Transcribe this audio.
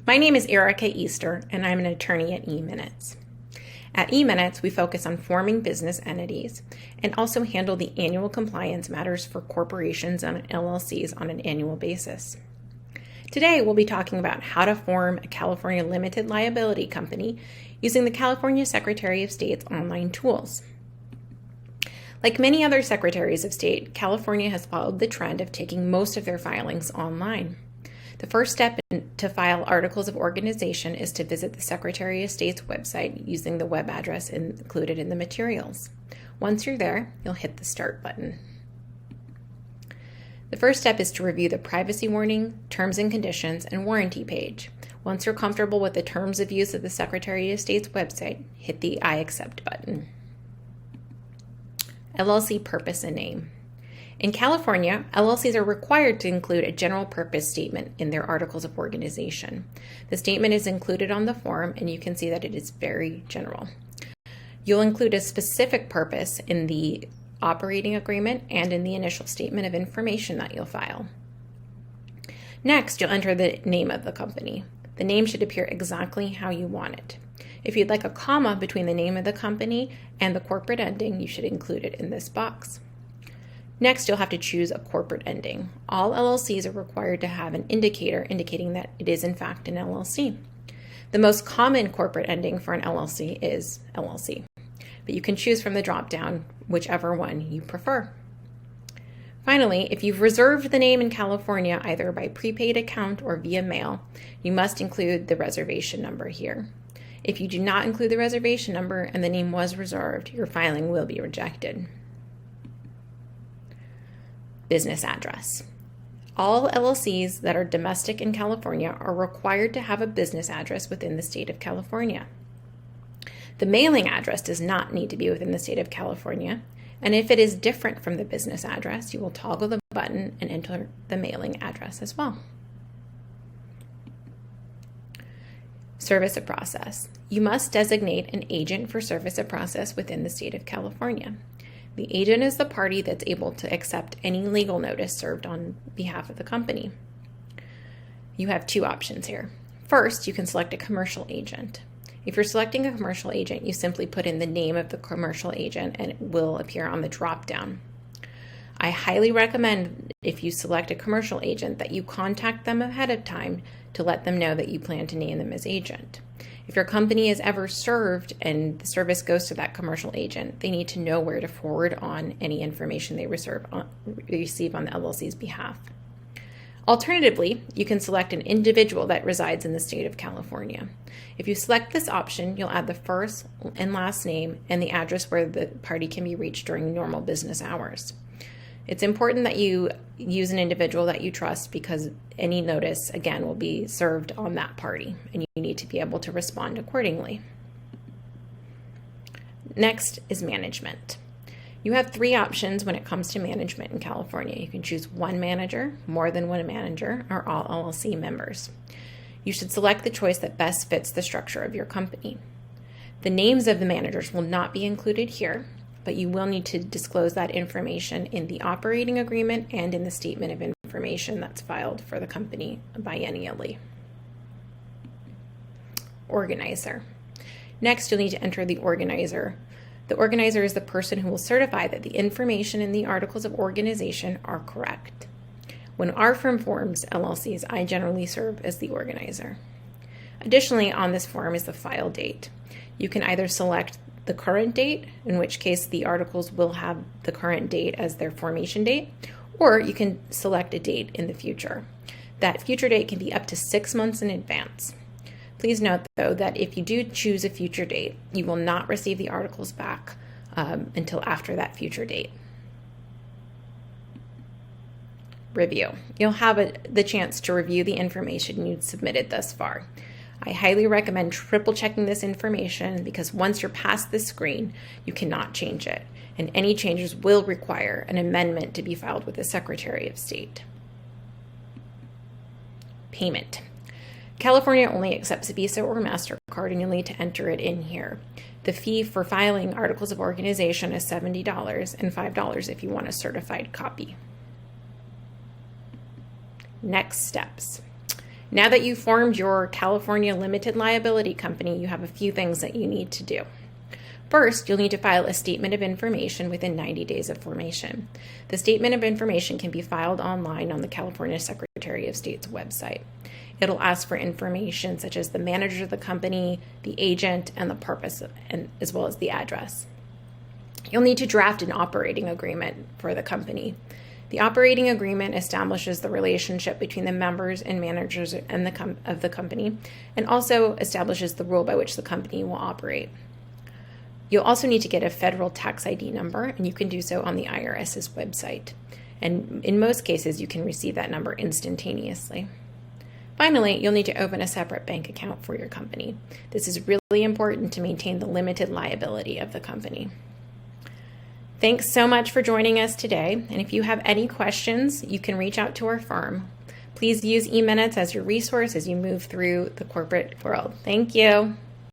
My name is Erica Easter, and I'm an attorney at eMinutes. At eMinutes, we focus on forming business entities and also handle the annual compliance matters for corporations and LLCs on an annual basis. Today, we'll be talking about how to form a California limited liability company using the California Secretary of State's online tools. Like many other secretaries of state, California has followed the trend of taking most of their filings online. The first step to file articles of organization is to visit the Secretary of State's website using the web address included in the materials. Once you're there, you'll hit the Start button. The first step is to review the privacy warning, terms and conditions, and warranty page. Once you're comfortable with the terms of use of the Secretary of State's website, hit the I accept button. Llc Purpose and name. In California, LLCs are required to include a general purpose statement in their articles of organization. The statement is included on the form, and you can see that it is very general. You'll include a specific purpose in the operating agreement and in the initial statement of information that you'll file. Next, you'll enter the name of the company. The name should appear exactly how you want it. If you'd like a comma between the name of the company and the corporate ending, you should include it in this box. Next, you'll have to choose a corporate ending. All LLCs are required to have an indicator indicating that it is in fact an LLC. The most common corporate ending for an LLC is LLC, but you can choose from the drop-down whichever one you prefer. Finally, if you've reserved the name in California either by prepaid account or via mail, you must include the reservation number here. If you do not include the reservation number and the name was reserved, your filing will be rejected. Business address. All LLCs that are domestic in California are required to have a business address within the state of California. The mailing address does not need to be within the state of California, and if it is different from the business address, you will toggle the button and enter the mailing address as well. Service of process. You must designate an agent for service of process within the state of California. The agent is the party that's able to accept any legal notice served on behalf of the company. You have two options here. First, you can select a commercial agent. If you're selecting a commercial agent, you simply put in the name of the commercial agent and it will appear on the drop-down. I highly recommend, if you select a commercial agent, that you contact them ahead of time to let them know that you plan to name them as agent. If your company is ever served and the service goes to that commercial agent, they need to know where to forward on any information they receive on the LLC's behalf. Alternatively, you can select an individual that resides in the state of California. If you select this option, you'll add the first and last name and the address where the party can be reached during normal business hours. It's important that you use an individual that you trust because any notice, again, will be served on that party, and you need to be able to respond accordingly. Next is management. You have three options when it comes to management in California. You can choose one manager, more than one manager, or all LLC members. You should select the choice that best fits the structure of your company. The names of the managers will not be included here, but you will need to disclose that information in the operating agreement and in the statement of information that's filed for the company biennially. Organizer. Next, you'll need to enter the organizer. The organizer is the person who will certify that the information in the articles of organization are correct. When our firm forms LLCs, I generally serve as the organizer. Additionally, on this form is the file date. You can either select the current date, in which case the articles will have the current date as their formation date, or you can select a date in the future. That future date can be up to 6 months in advance. Please note, though, that if you do choose a future date, you will not receive the articles back until after that future date. Review. You'll have the chance to review the information you've submitted thus far. I highly recommend triple checking this information because once you're past this screen, you cannot change it, and any changes will require an amendment to be filed with the Secretary of State. Payment. California only accepts Visa or MasterCard, and you'll need to enter it in here. The fee for filing articles of organization is $70 and $5 if you want a certified copy. Next steps. Now that you've formed your California limited liability company, you have a few things that you need to do. First, you'll need to file a statement of information within 90 days of formation. The statement of information can be filed online on the California Secretary of State's website. It'll ask for information such as the manager of the company, the agent, and the purpose, as well as the address. You'll need to draft an operating agreement for the company. The operating agreement establishes the relationship between the members and managers and of the company, and also establishes the rule by which the company will operate. You'll also need to get a federal tax ID number, and you can do so on the IRS's website. And in most cases, you can receive that number instantaneously. Finally, you'll need to open a separate bank account for your company. This is really important to maintain the limited liability of the company. Thanks so much for joining us today, and if you have any questions, you can reach out to our firm. Please use eMinutes as your resource as you move through the corporate world. Thank you.